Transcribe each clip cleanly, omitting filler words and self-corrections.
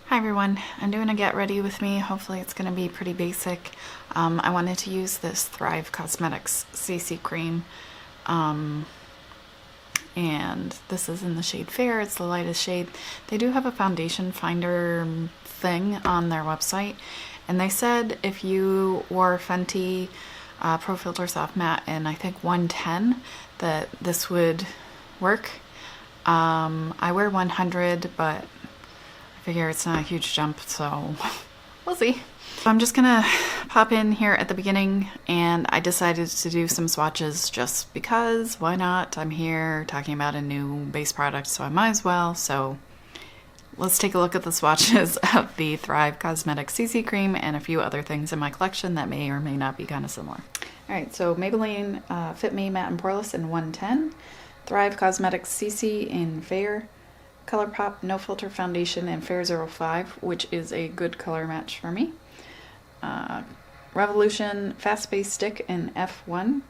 Hi everyone, I'm doing a get ready with me. Hopefully it's going to be pretty basic. I wanted to use this Thrive Causemetics CC cream, and this is in the shade Fair. It's the lightest shade. They do have a foundation finder thing on their website, and they said if you wore Fenty Pro Filter Soft Matte in I think 110 that this would work. I wear 100, but I figure it's not a huge jump, so we'll see. So I'm just gonna pop in here at the beginning, and I decided to do some swatches just because, why not? I'm here talking about a new base product, so I might as well. So let's take a look at the swatches of the Thrive Causemetics CC cream and a few other things in my collection that may or may not be kind of similar. All right, so Maybelline Fit Me Matte and Poreless in 110, Thrive Causemetics CC in Fair, Colourpop No Filter Foundation in Fair 05, which is a good color match for me. Revolution Fast Base Stick in F1,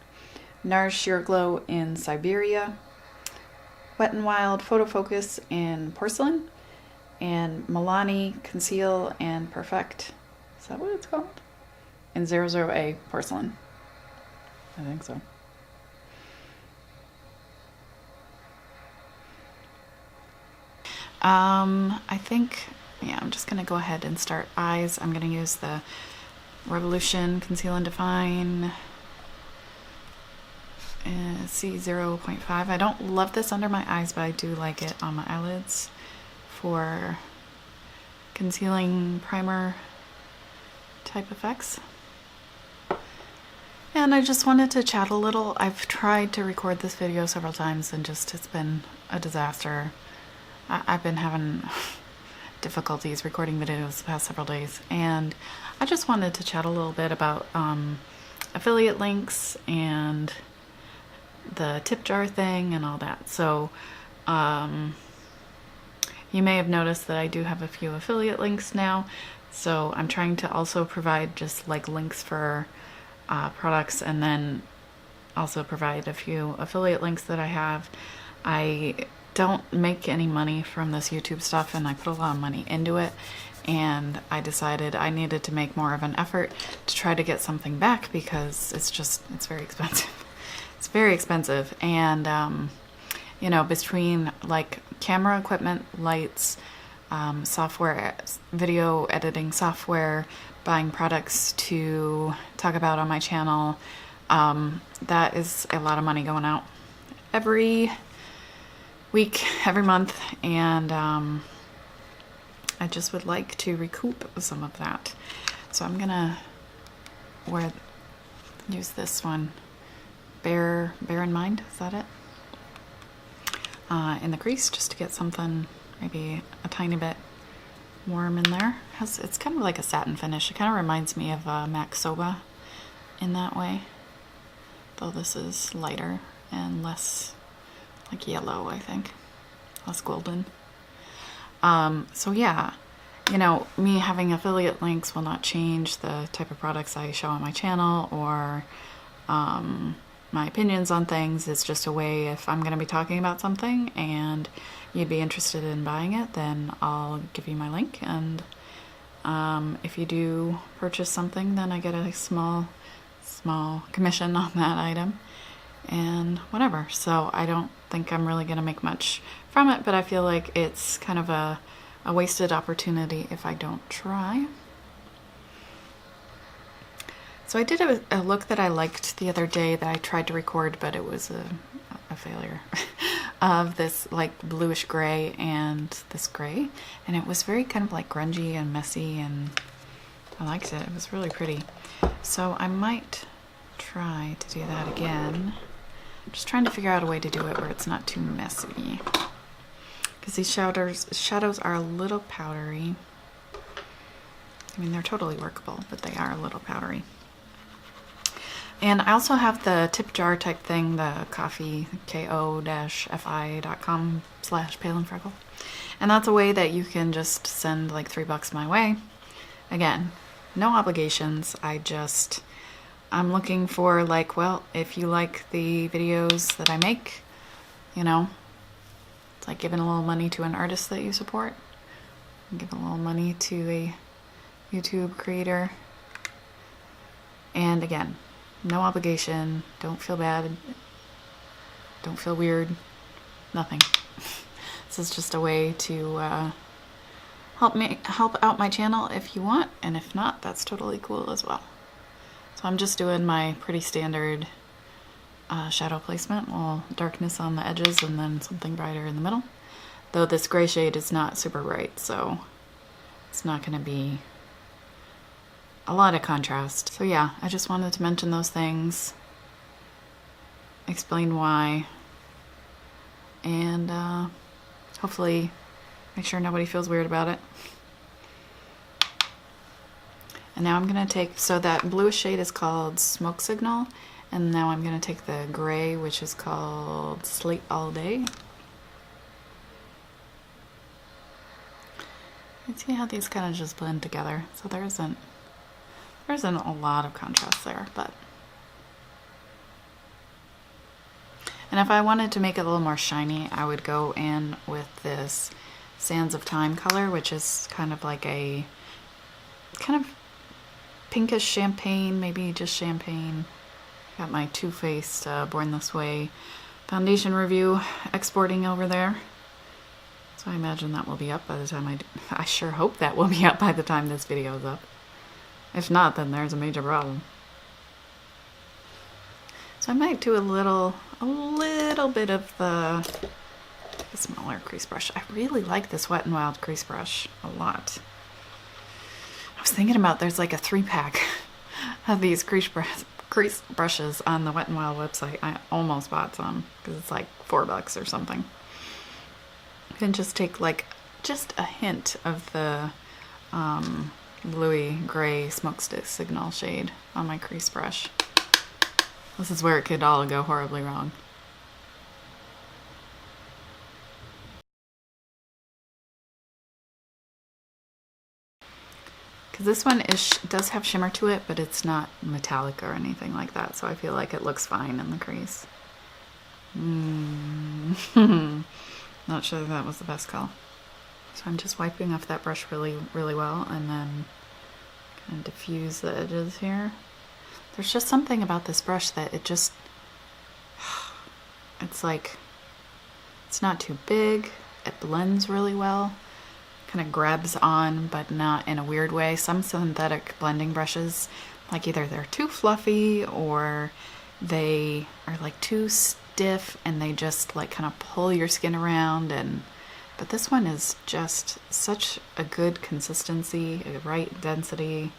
NARS Sheer Glow in Siberia, Wet n Wild Photo Focus in Porcelain, and Milani Conceal and Perfect, is that what it's called? In 00A Porcelain. I think so. I think, yeah, I'm just gonna go ahead and start eyes. I'm gonna use the Revolution Conceal and Define C0.5. I don't love this under my eyes, but I do like it on my eyelids for concealing primer type effects. And I just wanted to chat a little. I've tried to record this video several times and just it's been a disaster. I've been having difficulties recording videos the past several days, and I just wanted to chat a little bit about affiliate links and the tip jar thing and all that. So you may have noticed that I do have a few affiliate links now, so I'm trying to also provide just like links for products, and then also provide a few affiliate links that I have. I don't make any money from this YouTube stuff, and I put a lot of money into it, and I decided I needed to make more of an effort to try to get something back because it's very expensive. It's very expensive, and you know, between like camera equipment, lights, software, video editing software, buying products to talk about on my channel, that is a lot of money going out every week, every month, and I just would like to recoup some of that. So I'm gonna use this one, Bear in Mind, is that it? In the crease, just to get something maybe a tiny bit warm in there. It's kind of like a satin finish. It kind of reminds me of MAC Soba in that way, though this is lighter and less like yellow, I think, less golden. So yeah, you know, me having affiliate links will not change the type of products I show on my channel or my opinions on things. It's just a way, if I'm going to be talking about something and you'd be interested in buying it, then I'll give you my link, and if you do purchase something, then I get a small commission on that item and whatever. So I don't think I'm really going to make much from it, but I feel like it's kind of a wasted opportunity if I don't try. So I did a look that I liked the other day that I tried to record, but it was a failure of this like bluish gray and this gray, and it was very kind of like grungy and messy, and I liked it. It was really pretty. So I might try to do that again. I'm just trying to figure out a way to do it where it's not too messy, because these shadows are a little powdery. I mean, they're totally workable, but they are a little powdery. And I also have the tip jar type thing, the coffee, ko-fi.com/paleandfreckled. And that's a way that you can just send like $3 my way. Again, no obligations. I'm looking for like, well, if you like the videos that I make, you know, it's like giving a little money to an artist that you support. give a little money to a YouTube creator. And again, no obligation. Don't feel bad. Don't feel weird. Nothing. This is just a way to help out my channel if you want, and if not, that's totally cool as well. So I'm just doing my pretty standard shadow placement, all darkness on the edges and then something brighter in the middle. Though this gray shade is not super bright, so it's not going to be a lot of contrast. So yeah, I just wanted to mention those things, explain why, and hopefully make sure nobody feels weird about it. And now I'm going to take, so that bluish shade is called Smoke Signal, and now I'm going to take the gray, which is called Slate All Day. You see how these kind of just blend together, so there isn't a lot of contrast there, but. And if I wanted to make it a little more shiny, I would go in with this Sands of Time color, which is kind of like a kind of pinkish champagne, maybe just champagne. Got my Too Faced Born This Way foundation review exporting over there. So I imagine that will be up by the time I sure hope that will be up by the time this video is up. If not, then there's a major problem. So I might do a little bit of the smaller crease brush. I really like this Wet n Wild crease brush a lot. I was thinking about, there's like a 3-pack of these crease brushes on the Wet n Wild website. I almost bought some because it's like $4 or something. You can just take like just a hint of the bluey gray Smoke Signal shade on my crease brush. This is where it could all go horribly wrong. Because this one does have shimmer to it, but it's not metallic or anything like that, so I feel like it looks fine in the crease. Not sure that was the best call. So I'm just wiping off that brush really, really well, and then kind of diffuse the edges here. There's just something about this brush that it just, it's like, it's not too big, it blends really well, kind of grabs on, but not in a weird way. Some synthetic blending brushes, like either they're too fluffy or they are like too stiff and they just like kind of pull your skin around, but this one is just such a good consistency, a right density.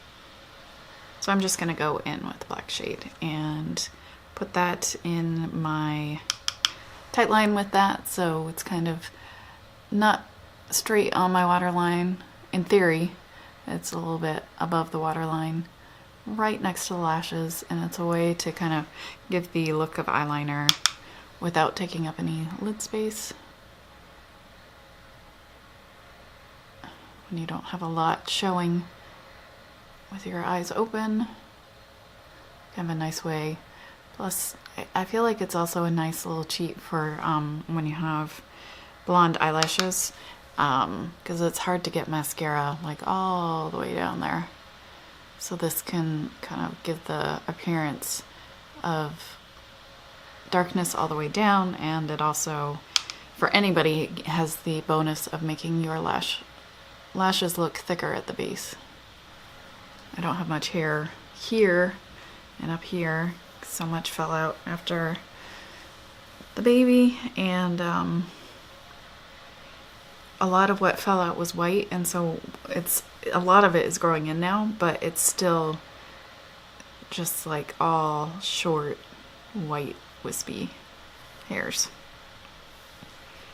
So I'm just gonna go in with the black shade and put that in my tight line with that, so it's kind of not straight on my waterline. In theory, it's a little bit above the waterline, right next to the lashes, and it's a way to kind of give the look of eyeliner without taking up any lid space. When you don't have a lot showing with your eyes open, kind of a nice way. Plus, I feel like it's also a nice little cheat for when you have blonde eyelashes, because it's hard to get mascara like all the way down there. So this can kind of give the appearance of darkness all the way down, and it also, for anybody, has the bonus of making your lashes look thicker at the base. I don't have much hair here and up here. So much fell out after the baby, and a lot of what fell out was white, and so a lot of it is growing in now, but it's still just like all short, white, wispy hairs.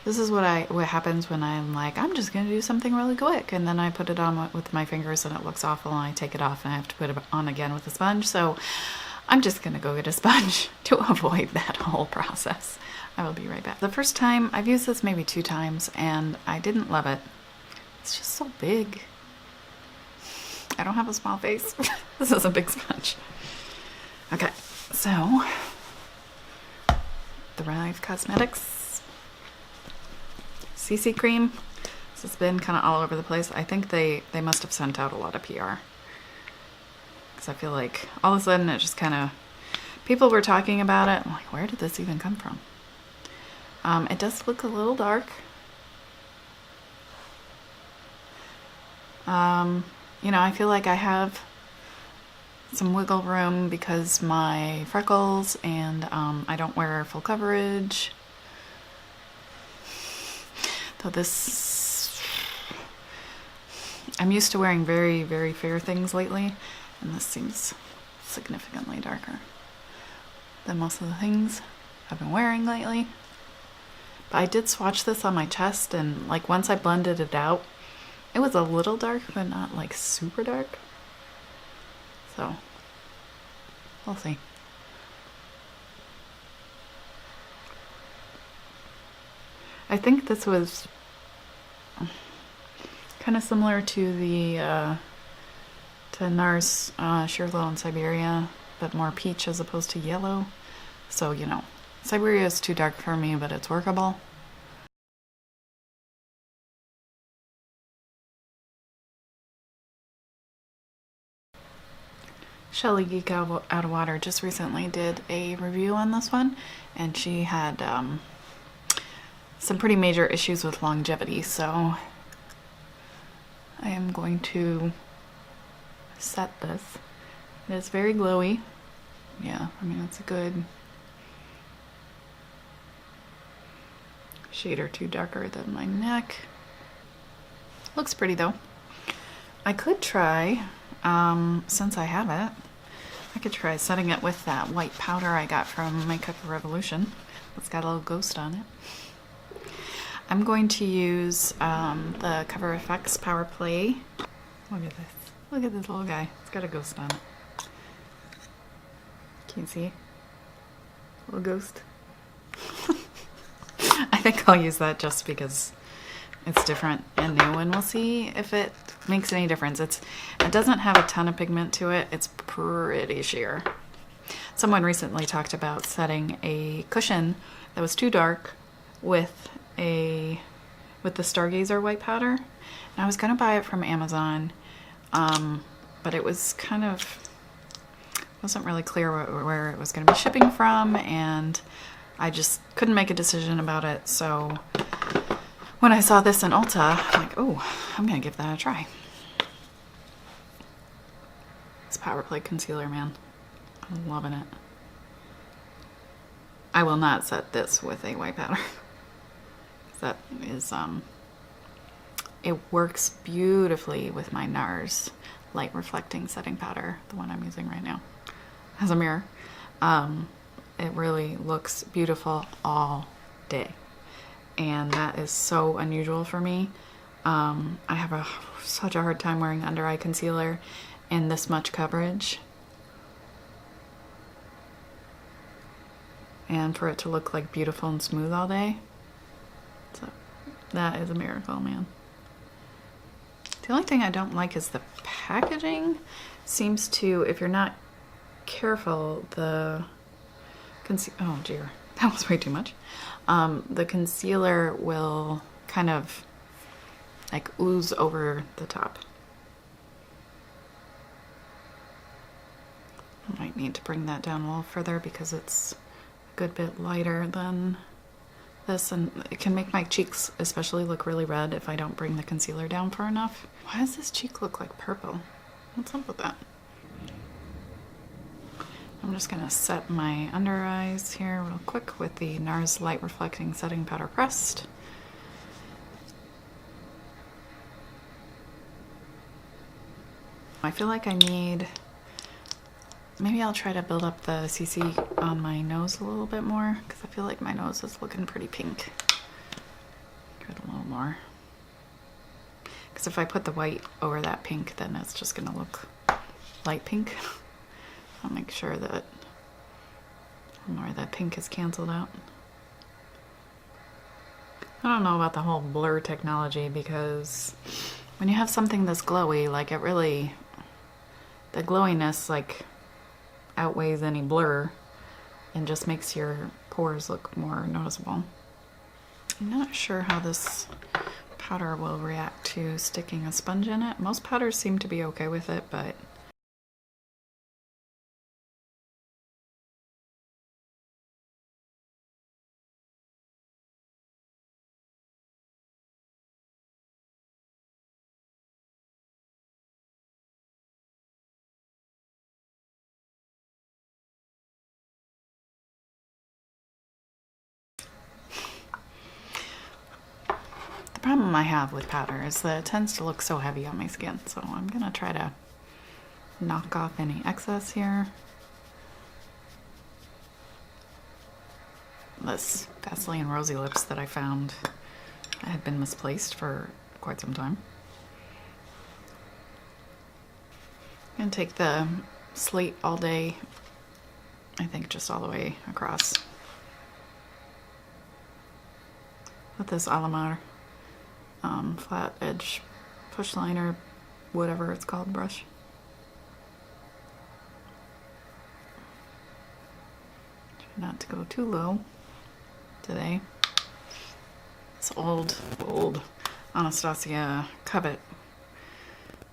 This is what happens when I'm like, I'm just gonna do something really quick, and then I put it on with my fingers and it looks awful, and I take it off and I have to put it on again with a sponge. So I'm just gonna go get a sponge to avoid that whole process. I will be right back. The first time, I've used this maybe 2 times, and I didn't love it. It's just so big. I don't have a small face. This is a big sponge. Okay, so Thrive Causemetics CC cream. So it's been kind of all over the place. I think they must have sent out a lot of PR. Because I feel like all of a sudden it just kind of, people were talking about it. I'm like, where did this even come from? It does look a little dark. You know, I feel like I have some wiggle room because my freckles and I don't wear full coverage. Though this, I'm used to wearing very, very fair things lately, and this seems significantly darker than most of the things I've been wearing lately. But I did swatch this on my chest, and like once I blended it out, it was a little dark, but not like super dark. So we'll see. I think this was kind of similar to the to NARS Sheer Glow in Siberia, but more peach as opposed to yellow. So, you know, Siberia is too dark for me, but it's workable. Shelly Geek Out of Water just recently did a review on this one, and she had some pretty major issues with longevity, so I am going to set this. It is very glowy. Yeah, I mean, it's a good shade or two darker than my neck. Looks pretty though. I could try, since I have it, I could try setting it with that white powder I got from Makeup Revolution. It's got a little ghost on it. I'm going to use the Cover FX Power Play. Look at this. Look at this little guy. It's got a ghost on it. Can you see? Little ghost. I think I'll use that just because it's different and new, and we'll see if it makes any difference. It doesn't have a ton of pigment to it. It's pretty sheer. Someone recently talked about setting a cushion that was too dark with the Stargazer white powder. And I was gonna buy it from Amazon, but it was kind of, wasn't really clear where it was gonna be shipping from, and I just couldn't make a decision about it. So when I saw this in Ulta, I'm like, oh, I'm gonna give that a try. This Power Play concealer, man, I'm loving it. I will not set this with a white powder. That is, it works beautifully with my NARS light reflecting setting powder, the one I'm using right now, as a mirror. It really looks beautiful all day, and that is so unusual for me. I have such a hard time wearing under eye concealer in this much coverage, and for it to look like beautiful and smooth all day. So that is a miracle, man. The only thing I don't like is the packaging. Seems to, if you're not careful, the oh dear, that was way too much. The concealer will kind of like ooze over the top. I might need to bring that down a little further because it's a good bit lighter than this, and it can make my cheeks especially look really red if I don't bring the concealer down far enough. Why does this cheek look like purple? What's up with that? I'm just gonna set my under eyes here real quick with the NARS Light Reflecting Setting Powder pressed. I feel like I need, maybe I'll try to build up the CC on my nose a little bit more, because I feel like my nose is looking pretty pink. Get a little more. Because if I put the white over that pink, then it's just gonna look light pink. I'll make sure that more that pink is canceled out. I don't know about the whole blur technology, because when you have something that's glowy, like it really, the glowiness like outweighs any blur and just makes your pores look more noticeable. I'm not sure how this powder will react to sticking a sponge in it. Most powders seem to be okay with it, but the problem I have with powder is that it tends to look so heavy on my skin, so I'm gonna try to knock off any excess here. This Vaseline Rosy Lips that I found had been misplaced for quite some time. I'm gonna take the Slate All Day, I think just all the way across, with this eyeliner flat edge push liner, whatever it's called, brush. Try not to go too low today. It's old Anastasia Covet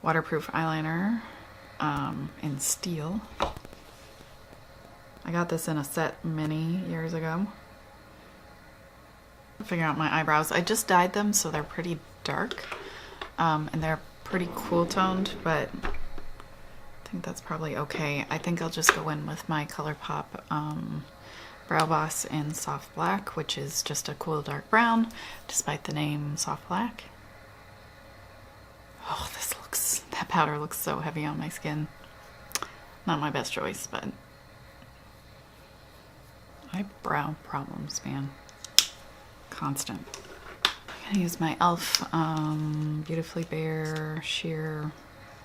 waterproof eyeliner in steel. I got this in a set many years ago. Figure out my eyebrows. I just dyed them, so they're pretty dark, and they're pretty cool toned, but I think that's probably okay. I think I'll just go in with my Colourpop Brow Boss in Soft Black, which is just a cool dark brown, despite the name Soft Black. Oh, that powder looks so heavy on my skin. Not my best choice, but eyebrow problems, man. Constant. I'm gonna use my e.l.f. Beautifully Bare Sheer,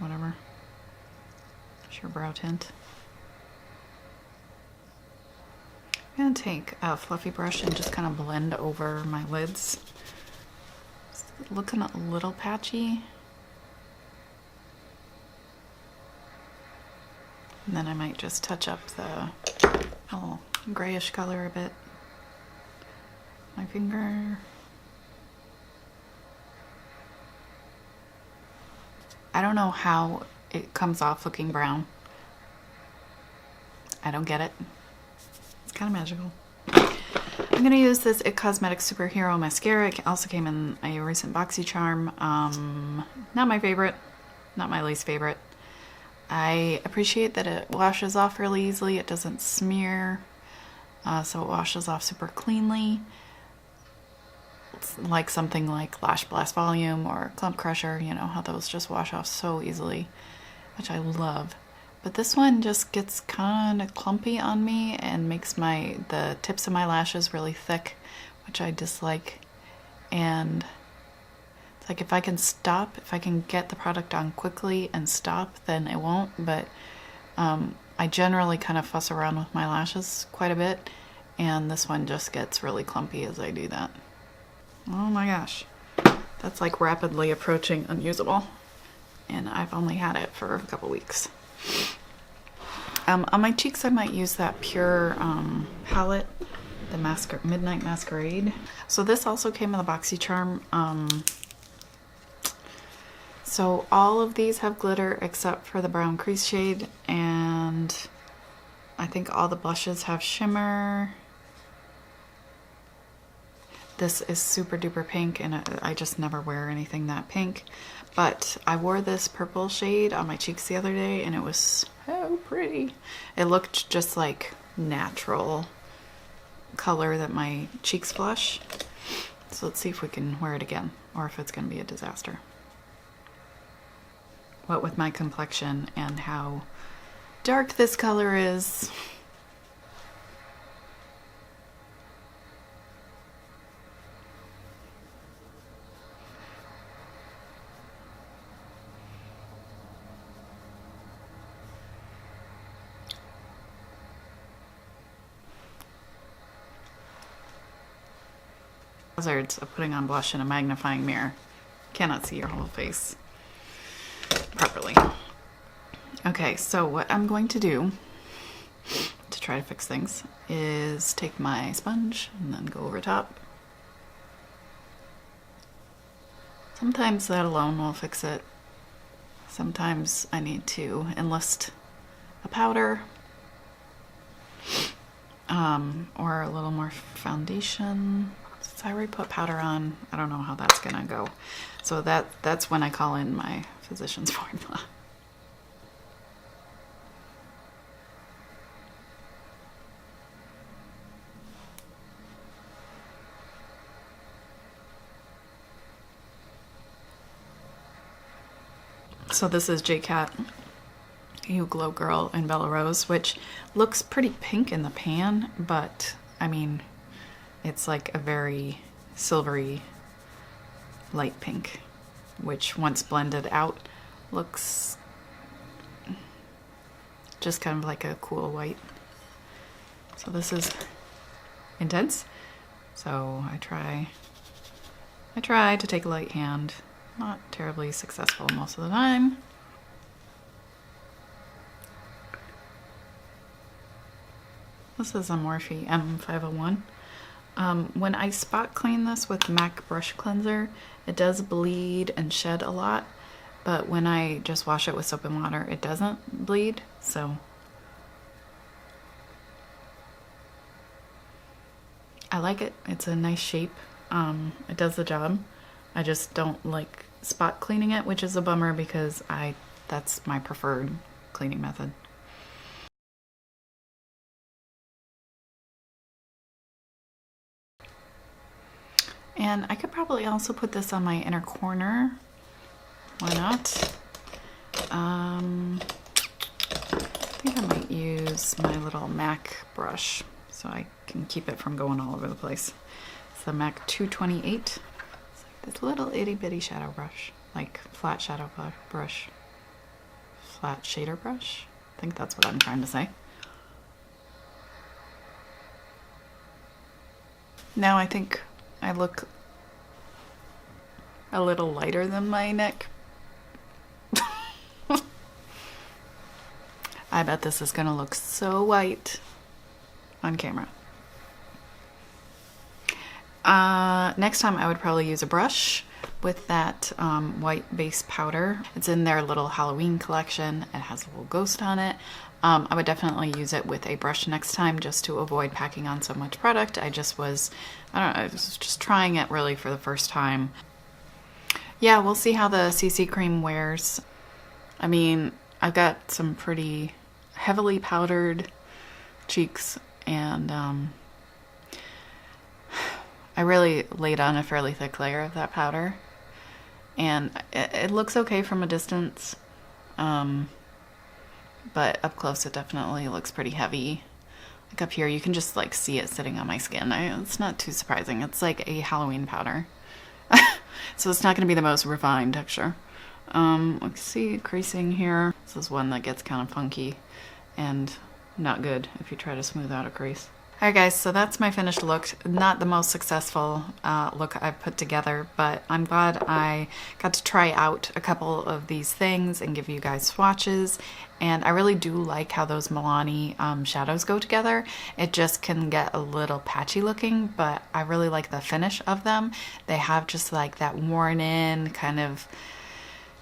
whatever. Sheer Brow Tint. I'm gonna take a fluffy brush and just kind of blend over my lids. It's looking a little patchy. And then I might just touch up the little grayish color a bit. My finger. I don't know how it comes off looking brown. I don't get it. It's kind of magical. I'm gonna use this Causemetics Superhero Mascara. It also came in a recent Boxycharm. Not my favorite, not my least favorite. I appreciate that it washes off really easily. It doesn't smear, so it washes off super cleanly. It's like something like Lash Blast Volume or Clump Crusher, you know, how those just wash off so easily, which I love. But this one just gets kind of clumpy on me and makes the tips of my lashes really thick, which I dislike. And it's like if I can get the product on quickly and stop, then it won't. But I generally kind of fuss around with my lashes quite a bit, and this one just gets really clumpy as I do that. Oh my gosh, that's like rapidly approaching unusable, and I've only had it for a couple weeks. On my cheeks I might use that Pure palette, the Midnight Masquerade. So this also came in the Boxycharm. So all of these have glitter except for the brown crease shade, and I think all the blushes have shimmer. This is super duper pink, and I just never wear anything that pink. But I wore this purple shade on my cheeks the other day, and it was so pretty. It looked just like natural color that my cheeks blush. So let's see if we can wear it again, or if it's going to be a disaster. What with my complexion and how dark this color is. Hazards of putting on blush in a magnifying mirror. Cannot see your whole face properly. Okay, so what I'm going to do to try to fix things is take my sponge and then go over top. Sometimes that alone will fix it. Sometimes I need to enlist a powder or a little more foundation. Since I already put powder on, I don't know how that's gonna go. So that's when I call in my physician's formula. So this is JCat You Glow Girl in Bella Rose, which looks pretty pink in the pan, but I mean, it's like a very silvery light pink, which once blended out looks just kind of like a cool white. So this is intense. So I try to take a light hand. Not terribly successful most of the time. This is a Morphe M501. When I spot clean this with MAC brush cleanser, it does bleed and shed a lot, but when I just wash it with soap and water, it doesn't bleed, so I like it. It's a nice shape. It does the job. I just don't like spot cleaning it, which is a bummer because that's my preferred cleaning method. And I could probably also put this on my inner corner. Why not? I think I might use my little MAC brush so I can keep it from going all over the place. It's the MAC 228. This little itty bitty shadow brush, like flat shadow brush, flat shader brush. I think that's what I'm trying to say. Now I think I look a little lighter than my neck. I bet this is gonna look so white on camera. Next time I would probably use a brush with that white base powder. It's in their little Halloween collection. It has a little ghost on it. I would definitely use it with a brush next time just to avoid packing on so much product. I was just trying it really for the first time. Yeah, we'll see how the CC cream wears. I mean, I've got some pretty heavily powdered cheeks, and I really laid on a fairly thick layer of that powder, and it looks okay from a distance, but up close it definitely looks pretty heavy. Like up here you can just like see it sitting on my skin. It's not too surprising. It's like a Halloween powder. So it's not going to be the most refined texture. Let's see, creasing here. This is one that gets kind of funky and not good if you try to smooth out a crease. Alright guys, so that's my finished look. Not the most successful look I've put together, but I'm glad I got to try out a couple of these things and give you guys swatches. And I really do like how those Milani shadows go together. It just can get a little patchy looking, but I really like the finish of them. They have just like that worn in kind of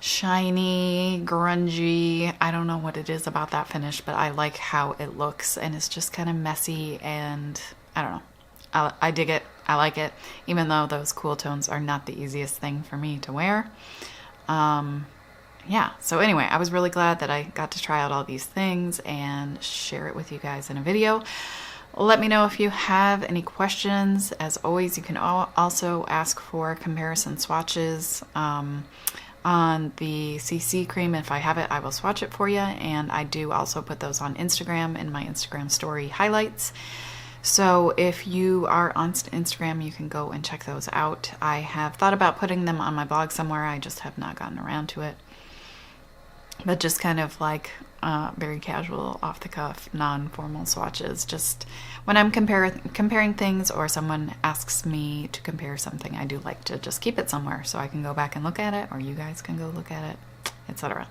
shiny, grungy. I don't know what it is about that finish, but I like how it looks, and it's just kind of messy, and I don't know. I dig it. I like it, even though those cool tones are not the easiest thing for me to wear. Yeah, so anyway, I was really glad that I got to try out all these things and share it with you guys in a video. Let me know if you have any questions. As always, you can also ask for comparison swatches on the CC cream. If I have it, I will swatch it for you, and I do also put those on Instagram in my Instagram story highlights. So if you are on Instagram, you can go and check those out. I have thought about putting them on my blog somewhere. I just have not gotten around to it. But just kind of like very casual, off the cuff, non-formal swatches. Just when I'm comparing things, or someone asks me to compare something, I do like to just keep it somewhere so I can go back and look at it, or you guys can go look at it, etc.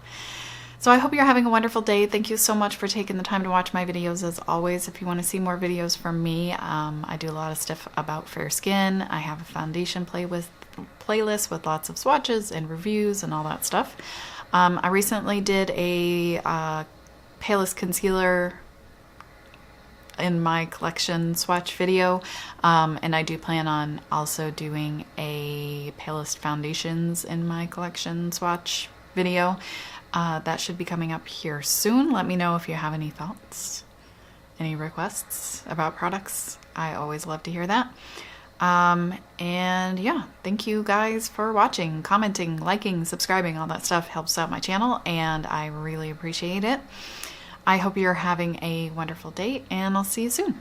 So I hope you're having a wonderful day. Thank you so much for taking the time to watch my videos. As always, if you want to see more videos from me, I do a lot of stuff about fair skin. I have a foundation playlist with lots of swatches and reviews and all that stuff. I recently did a palest concealer in my collection swatch video, and I do plan on also doing a palest foundations in my collection swatch video. That should be coming up here soon. Let me know if you have any thoughts, any requests about products. I always love to hear that. And yeah, thank you guys for watching, commenting, liking, subscribing. All that stuff helps out my channel and I really appreciate it. I hope you're having a wonderful day and I'll see you soon.